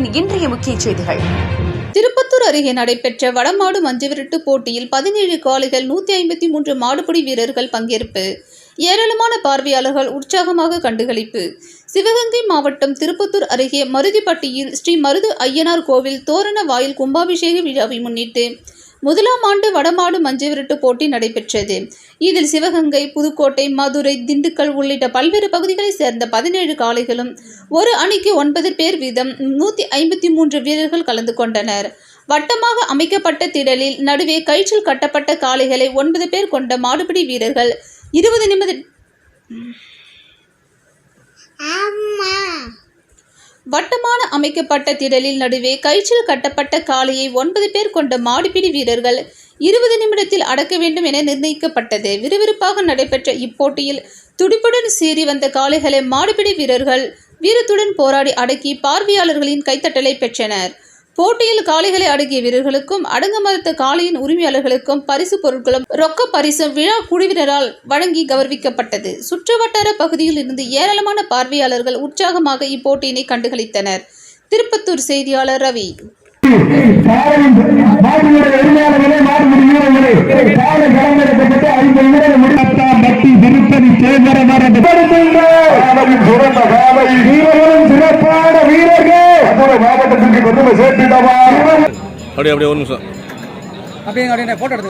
தமிழகத்தின் இன்றைய முக்கிய செய்திகள். திருப்பத்தூர் அருகே நடைபெற்ற வடமாடு மஞ்சுவிரட்டு போட்டியில் 17 காளைகள் 153 மாடுபிடி வீரர்கள் பங்கேற்பு. ஏராளமான பார்வையாளர்கள் உற்சாகமாக கண்டுகளிப்பு. சிவகங்கை மாவட்டம் திருப்பத்தூர் அருகே மருதிப்பட்டியில் ஸ்ரீ மருது ஐயனார் கோவில் தோரண வாயில் கும்பாபிஷேக விழாவை முன்னிட்டு முதலாம் ஆண்டு வடமாடு மஞ்சுவிரட்டு போட்டி நடைபெற்றது. இதில் சிவகங்கை, புதுக்கோட்டை, மதுரை, திண்டுக்கல் உள்ளிட்ட பல்வேறு பகுதிகளைச் சேர்ந்த 17 காளைகளும் ஒரு அணிக்கு 9 பேர் வீதம் 153 வீரர்கள் கலந்து கொண்டனர். வட்டமாக அமைக்கப்பட்ட திடலில் நடுவே கயிற்றில் கட்டப்பட்ட காளைகளை 9 பேர் கொண்ட மாடுபிடி வீரர்கள் 20 நிமிடம் வட்டமான அமைக்கப்பட்ட திடலில் நடுவே கயிற்றில் கட்டப்பட்ட காளையை 9 பேர் கொண்ட மாடுபிடி வீரர்கள் 20 நிமிடத்தில் அடக்க வேண்டும் என நிர்ணயிக்கப்பட்டது. விறுவிறுப்பாக நடைபெற்ற இப்போட்டியில் துடிப்புடன் சீறி வந்த காளைகளை மாடுபிடி வீரர்கள் வீரத்துடன் போராடி அடக்கி பார்வையாளர்களின் கைத்தட்டலை பெற்றனர். போட்டியில் காளைகளை அடக்கிய வீரர்களுக்கும் அடங்க மறுத்த காளையின் உரிமையாளர்களுக்கும் பரிசு பொருட்களும் ரொக்க பரிசும் விழா குழுவினரால் வழங்கி கௌரவிக்கப்பட்டது. சுற்றுவட்டார பகுதியில் இருந்து ஏராளமான பார்வையாளர்கள் உற்சாகமாக இப்போட்டியினை கண்டுகளித்தனர். திருப்பத்தூர் செய்தியாளர் ரவி. அப்படியே ஒரு நிமிஷம் அப்படியே போட்டோ எடுத்து